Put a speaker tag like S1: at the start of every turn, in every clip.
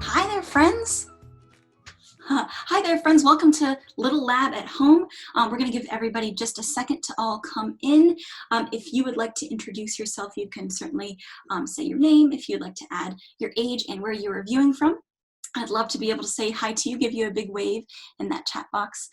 S1: Hi there, friends. Hi there, friends. Welcome to Little Lab at Home. We're going to give everybody just a second to all come in. If you would like to introduce yourself, you can certainly say your name. If you'd like to add your age and where you are viewing from, I'd love to be able to say hi to you, give you a big wave in that chat box.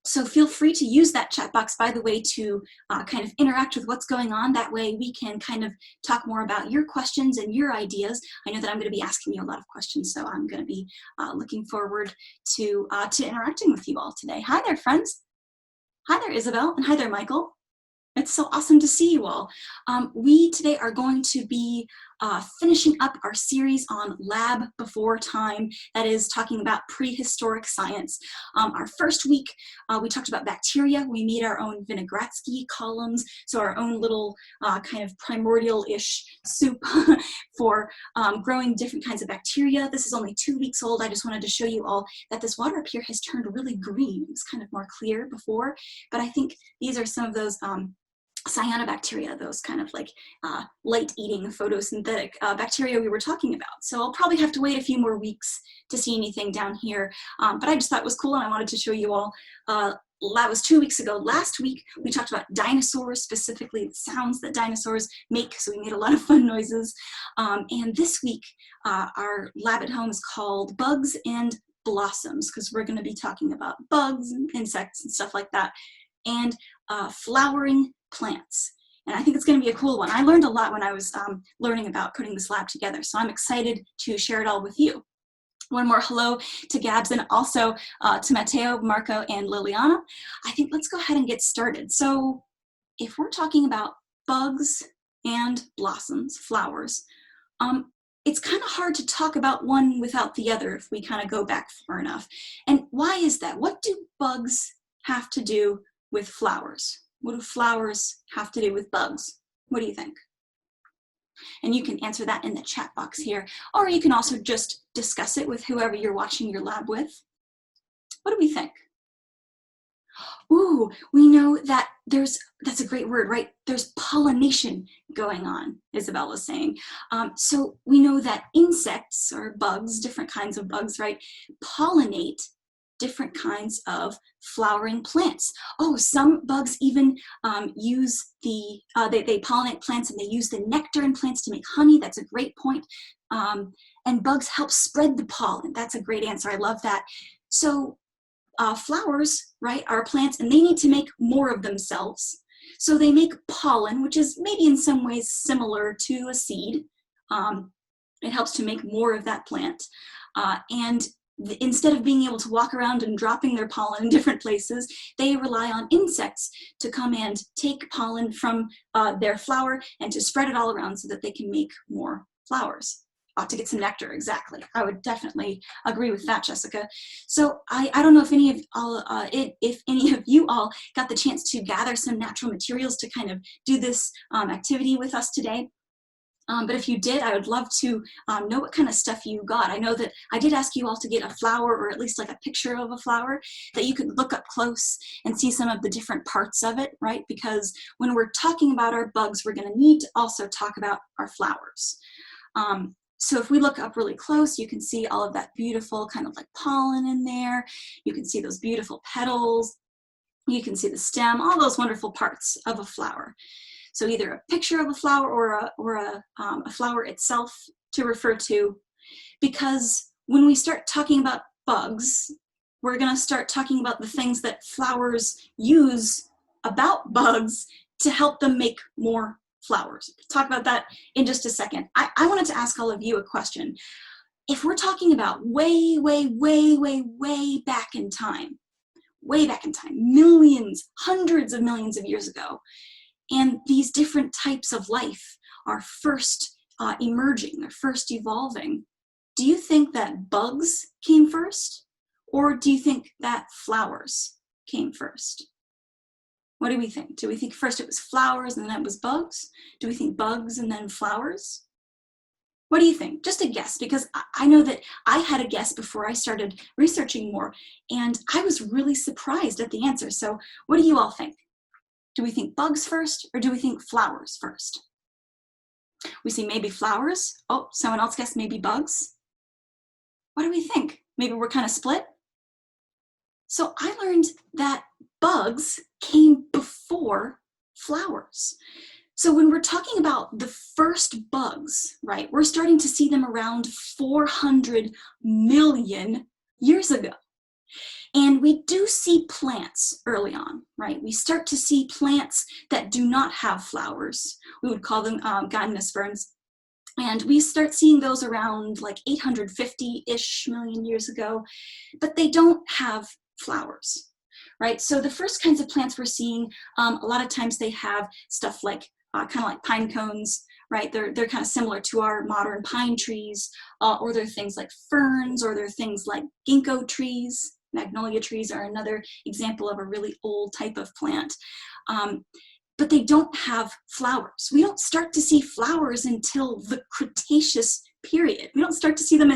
S1: So feel free to use that chat box, by the way, to kind of interact with what's going on. That way we can kind of talk more about your questions and your ideas. I know that I'm going to be asking you a lot of questions, so I'm going to be looking forward to interacting with you all today. Hi there, friends. Hi there, Isabel, and hi there, Michael. It's so awesome to see you all. We today are going to be finishing up our series on Lab Before Time, that is talking about prehistoric science. Our first week, we talked about bacteria. We made our own Vinogradsky columns, so our own little kind of primordial-ish soup for growing different kinds of bacteria. This is only 2 weeks old. I just wanted to show you all that this water up here has turned really green. It was kind of more clear before, but I think these are some of those cyanobacteria, those kind of like light-eating photosynthetic bacteria we were talking about. So I'll probably have to wait a few more weeks to see anything down here, but I just thought it was cool and I wanted to show you all. That was 2 weeks ago. Last week we talked about dinosaurs, specifically the sounds that dinosaurs make, so we made a lot of fun noises. And this week our lab at home is called Bugs and Blossoms, because we're going to be talking about bugs and insects and stuff like that, and flowering plants. And I think it's going to be a cool one. I learned a lot when I was learning about putting this lab together, so I'm excited to share it all with you. One more hello to Gabs and also to Matteo, Marco, and Liliana. I think let's go ahead and get started. So if we're talking about bugs and blossoms, flowers, it's kind of hard to talk about one without the other if we kind of go back far enough. And why is that? What do bugs have to do with flowers? What do flowers have to do with bugs? What do you think? And you can answer that in the chat box here, or you can also just discuss it with whoever you're watching your lab with. What do we think? Ooh, we know that that's a great word, right? There's pollination going on, Isabel was saying. So we know that insects or bugs, different kinds of bugs, right, pollinate different kinds of flowering plants. Oh, some bugs even use they pollinate plants and they use the nectar in plants to make honey. That's a great point. And bugs help spread the pollen. That's a great answer. I love that. So flowers, right, are plants and they need to make more of themselves. So they make pollen, which is maybe in some ways similar to a seed. It helps to make more of that plant. And instead of being able to walk around and dropping their pollen in different places, they rely on insects to come and take pollen from their flower and to spread it all around so that they can make more flowers. To get some nectar, exactly. I would definitely agree with that, Jessica. So I don't know if any of you all got the chance to gather some natural materials to kind of do this activity with us today. But if you did, I would love to know what kind of stuff you got. I know that I did ask you all to get a flower, or at least like a picture of a flower that you could look up close and see some of the different parts of it, right? Because when we're talking about our bugs, we're going to need to also talk about our flowers. So if we look up really close, you can see all of that beautiful kind of like pollen in there. You can see those beautiful petals. You can see the stem, all those wonderful parts of a flower. So either a picture of a flower or a flower itself to refer to, because when we start talking about bugs, we're going to start talking about the things that flowers use about bugs to help them make more flowers. We'll talk about that in just a second. I wanted to ask all of you a question. If we're talking about way back in time, millions, hundreds of millions of years ago, and these different types of life are first emerging, they're first evolving, do you think that bugs came first? Or do you think that flowers came first? What do we think? Do we think first it was flowers and then it was bugs? Do we think bugs and then flowers? What do you think? Just a guess, because I know that I had a guess before I started researching more, and I was really surprised at the answer. So what do you all think? Do we think bugs first, or do we think flowers first? We see maybe flowers. Oh, someone else guessed maybe bugs. What do we think? Maybe we're kind of split? So I learned that bugs came before flowers. So when we're talking about the first bugs, right, we're starting to see them around 400 million years ago. And we do see plants early on, right? We start to see plants that do not have flowers. We would call them gymnosperms. And we start seeing those around like 850-ish million years ago, but they don't have flowers, right? So the first kinds of plants we're seeing, a lot of times they have stuff like kind of like pine cones, right? They're kind of similar to our modern pine trees, or they're things like ferns, or they're things like ginkgo trees. Magnolia trees are another example of a really old type of plant. But they don't have flowers. We don't start to see flowers until the Cretaceous period. We don't start to see them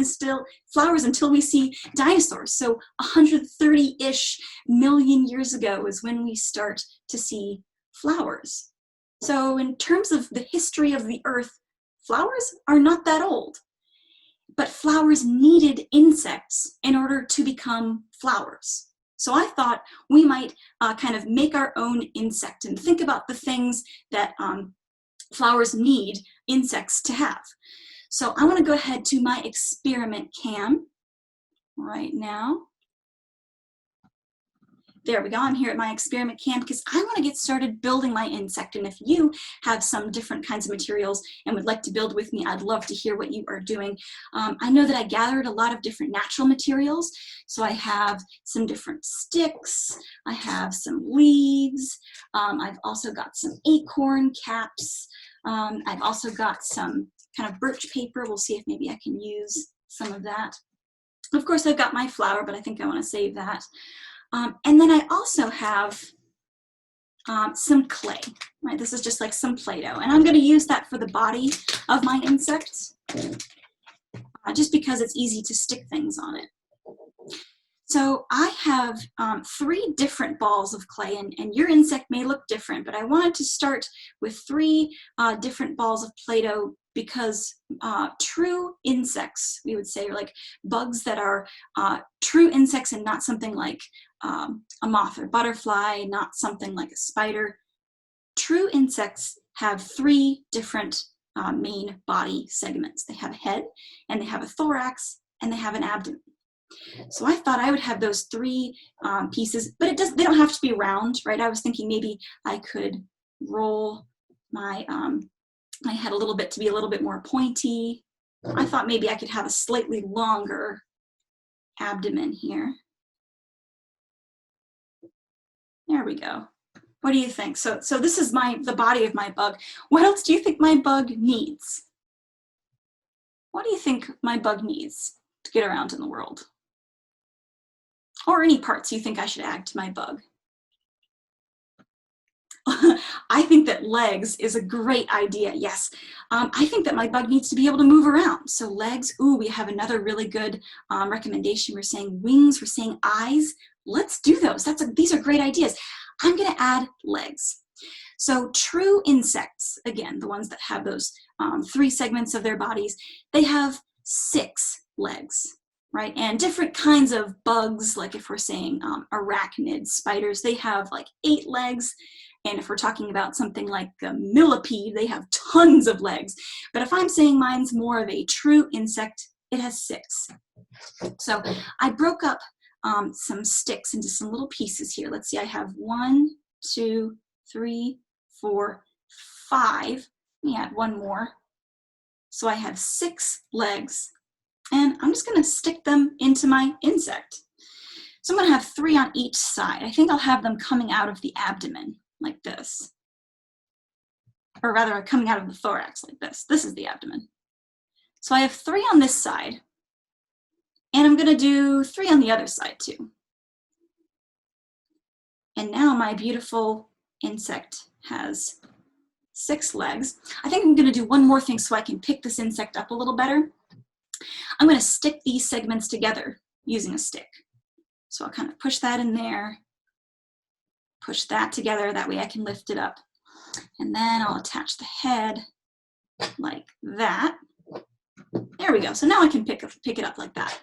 S1: flowers until we see dinosaurs. So 130-ish million years ago is when we start to see flowers. So in terms of the history of the Earth, flowers are not that old. But flowers needed insects in order to become flowers. So I thought we might kind of make our own insect and think about the things that flowers need insects to have. So I want to go ahead to my experiment cam right now. There we go, I'm here at my experiment cam because I want to get started building my insect. And if you have some different kinds of materials and would like to build with me, I'd love to hear what you are doing. I know that I gathered a lot of different natural materials. So I have some different sticks, I have some leaves, I've also got some acorn caps, I've also got some kind of birch paper. We'll see if maybe I can use some of that. Of course, I've got my flour, but I think I want to save that. And then I also have some clay, right? This is just like some Play-Doh, and I'm going to use that for the body of my insect, just because it's easy to stick things on it. So I have 3 different balls of clay, and your insect may look different, but I wanted to start with 3 different balls of Play-Doh because true insects, we would say, are like bugs that are true insects and not something like a moth or butterfly, not something like a spider. True insects have 3 different main body segments. They have a head, and they have a thorax, and they have an abdomen. So I thought I would have those 3 pieces, but they don't have to be round, right? I was thinking maybe I could roll my my head a little bit to be a little bit more pointy. I thought maybe I could have a slightly longer abdomen here. There we go. What do you think? So this is the body of my bug. What else do you think my bug needs? What do you think my bug needs to get around in the world? Or any parts you think I should add to my bug? I think that legs is a great idea, yes. I think that my bug needs to be able to move around. So legs, ooh, we have another really good recommendation. We're saying wings, we're saying eyes. Let's do those. These are great ideas. I'm gonna add legs. So true insects, again, the ones that have those 3 segments of their bodies, they have 6 legs, right? And different kinds of bugs, like if we're saying arachnids, spiders, they have like 8 legs. And if we're talking about something like a millipede, they have tons of legs. But if I'm saying mine's more of a true insect, it has 6. So I broke up some sticks into some little pieces here. Let's see, I have 1, 2, 3, 4, 5. Let me add 1 more. So I have 6 legs, and I'm just gonna stick them into my insect. So I'm gonna have 3 on each side. I think I'll have them coming out of the abdomen like this. Or rather, coming out of the thorax like this. This is the abdomen. So I have 3 on this side, and I'm gonna do 3 on the other side too. And now my beautiful insect has 6 legs. I think I'm gonna do one more thing so I can pick this insect up a little better. I'm gonna stick these segments together using a stick. So I'll kind of push that in there, push that together, that way I can lift it up. And then I'll attach the head like that. There we go. So now I can pick it up like that.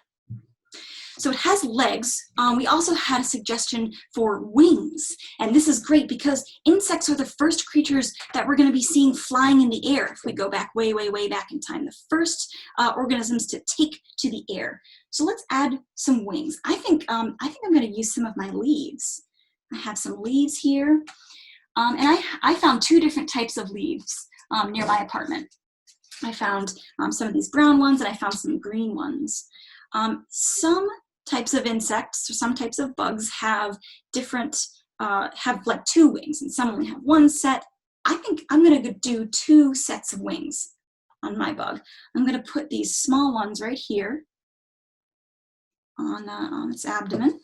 S1: So it has legs. We also had a suggestion for wings. And this is great because insects are the first creatures that we're going to be seeing flying in the air if we go back way, way, way back in time. The first organisms to take to the air. So let's add some wings. I think I'm going to use some of my leaves. I have some leaves here. And I found 2 different types of leaves near my apartment. I found some of these brown ones and I found some green ones. Some types of insects or some types of bugs have different, have like 2 wings, and some only have 1 set. I think I'm gonna do 2 sets of wings on my bug. I'm gonna put these small ones right here on its abdomen.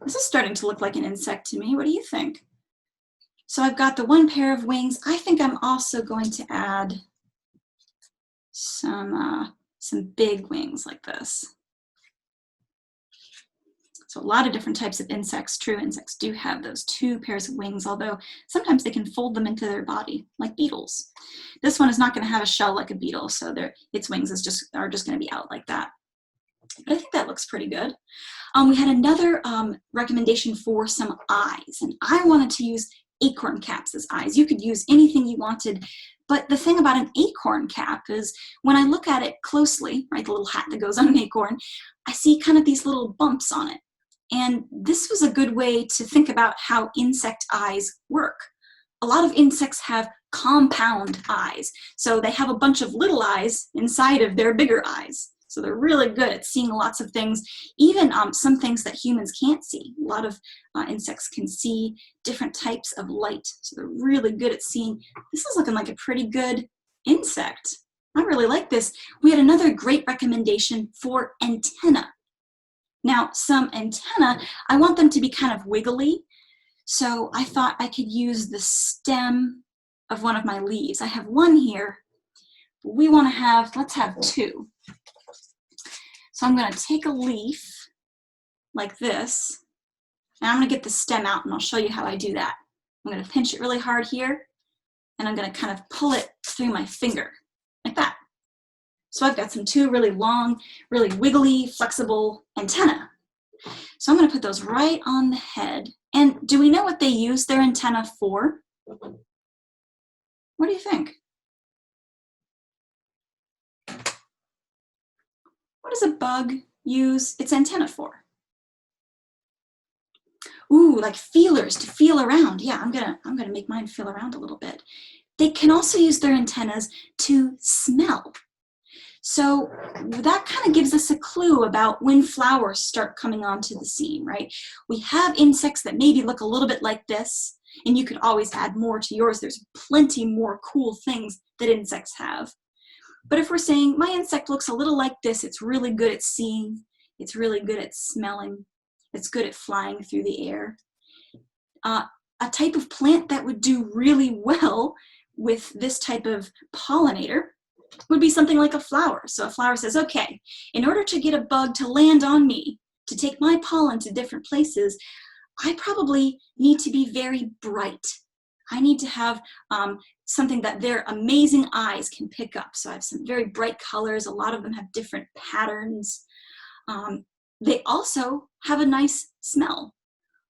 S1: This is starting to look like an insect to me. What do you think? So I've got the 1 pair of wings. I think I'm also going to add some big wings like this. So a lot of different types of insects, true insects, do have those 2 pairs of wings, although sometimes they can fold them into their body, like beetles. This one is not going to have a shell like a beetle, so its wings are just going to be out like that. But I think that looks pretty good. We had another recommendation for some eyes, and I wanted to use acorn caps as eyes. You could use anything you wanted, but the thing about an acorn cap is when I look at it closely, right, the little hat that goes on an acorn, I see kind of these little bumps on it. And this was a good way to think about how insect eyes work. A lot of insects have compound eyes, so they have a bunch of little eyes inside of their bigger eyes. So they're really good at seeing lots of things, even some things that humans can't see. A lot of insects can see different types of light, so they're really good at seeing. This is looking like a pretty good insect. I really like this. We had another great recommendation for antenna. Now, some antenna, I want them to be kind of wiggly, so I thought I could use the stem of one of my leaves. I have 1 here, but we want to have, let's have 2. So I'm going to take a leaf like this, and I'm going to get the stem out, and I'll show you how I do that. I'm going to pinch it really hard here, and I'm going to kind of pull it through my finger, like that. So I've got some 2 really long, really wiggly, flexible antennae. So I'm going to put those right on the head. And do we know what they use their antenna for? What do you think? What does a bug use its antenna for? Ooh, like feelers, to feel around. Yeah, I'm gonna make mine feel around a little bit. They can also use their antennas to smell. So that kind of gives us a clue about when flowers start coming onto the scene, right? We have insects that maybe look a little bit like this, and you could always add more to yours. There's plenty more cool things that insects have. But if we're saying my insect looks a little like this, it's really good at seeing, it's really good at smelling, it's good at flying through the air. A type of plant that would do really well with this type of pollinator would be something like a flower. So a flower says, okay, in order to get a bug to land on me, to take my pollen to different places, I probably need to be very bright. I need to have something that their amazing eyes can pick up. So I have some very bright colors. A lot of them have different patterns. They also have a nice smell.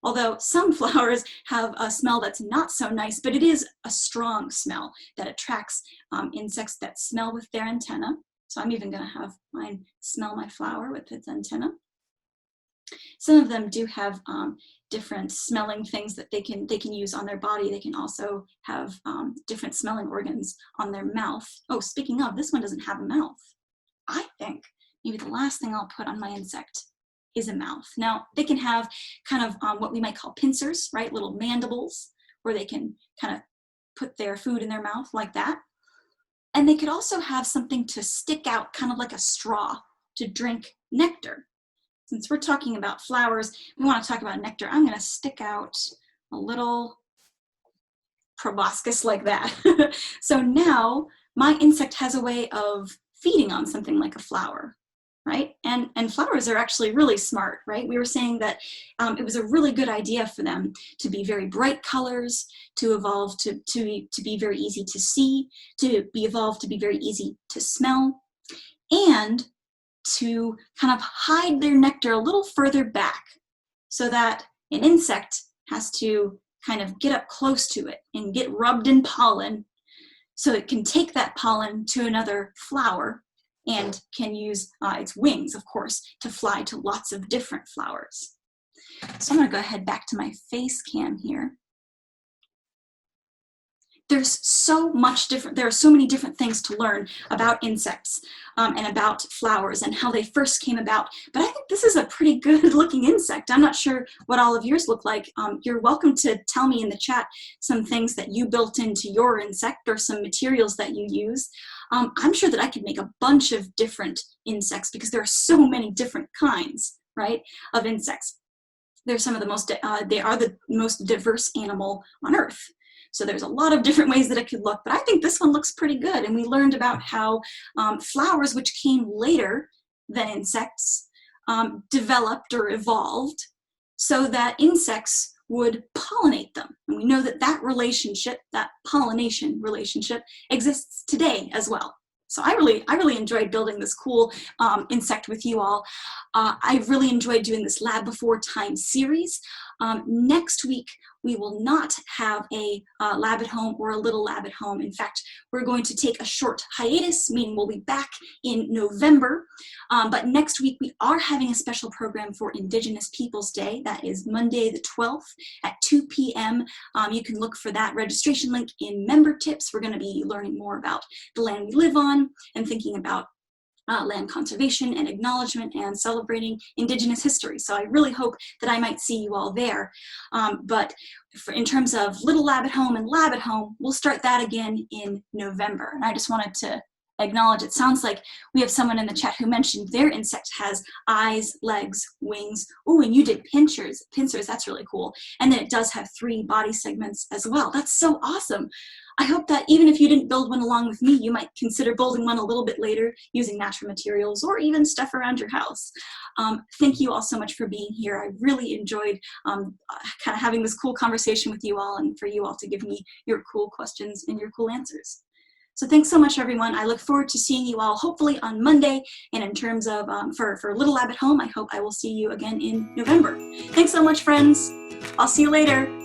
S1: Although some flowers have a smell that's not so nice, but it is a strong smell that attracts insects that smell with their antenna. So I'm even going to have mine smell my flower with its antenna. Some of them do have different smelling things that they can use on their body. They can also have different smelling organs on their mouth. Oh, speaking of, this one doesn't have a mouth. I think maybe the last thing I'll put on my insect is a mouth. Now, they can have kind of what we might call pincers, right? Little mandibles where they can kind of put their food in their mouth like that. And they could also have something to stick out, kind of like a straw, to drink nectar. Since we're talking about flowers, we want to talk about nectar. I'm going to stick out a little proboscis like that. So now my insect has a way of feeding on something like a flower. Right? And flowers are actually really smart, right? We were saying that it was a really good idea for them to be very bright colors, to evolve to be very easy to see, to be evolved to be very easy to smell. And to kind of hide their nectar a little further back so that an insect has to kind of get up close to it and get rubbed in pollen so it can take that pollen to another flower and can use its wings, of course, to fly to lots of different flowers. So I'm going to go ahead back to my face cam here. There's so much different, there are so many different things to learn about insects and about flowers and how they first came about. But I think this is a pretty good looking insect. I'm not sure what all of yours look like. You're welcome to tell me in the chat some things that you built into your insect or some materials that you use. I'm sure that I could make a bunch of different insects because there are so many different kinds, right, of insects. They're some of the most, they are the most diverse animal on Earth. So there's a lot of different ways that it could look, but I think this one looks pretty good. And we learned about how flowers, which came later than insects, developed or evolved so that insects would pollinate them. And we know that that relationship, that pollination relationship, exists today as well. So I really enjoyed building this cool insect with you all. I really enjoyed doing this Lab Before Time series. Next week, we will not have a lab at home or a little lab at home. In fact, we're going to take a short hiatus, meaning we'll be back in November. But next week, we are having a special program for Indigenous Peoples Day. That is Monday the 12th at 2 p.m. You can look for that registration link in Member Tips. We're going to be learning more about the land we live on and thinking about land conservation and acknowledgement and celebrating Indigenous history. So I really hope that I might see you all there. But in terms of Little Lab at Home and Lab at Home, we'll start that again in November. And I just wanted to acknowledge, it sounds like we have someone in the chat who mentioned their insect has eyes, legs, wings. Oh, and you did pincers, that's really cool. And then it does have 3 body segments as well. That's so awesome. I hope that even if you didn't build one along with me, you might consider building one a little bit later using natural materials or even stuff around your house. Thank you all so much for being here. I really enjoyed kind of having this cool conversation with you all and for you all to give me your cool questions and your cool answers. So thanks so much, everyone. I look forward to seeing you all hopefully on Monday. And in terms of for Little Lab at Home, I hope I will see you again in November. Thanks so much, friends. I'll see you later.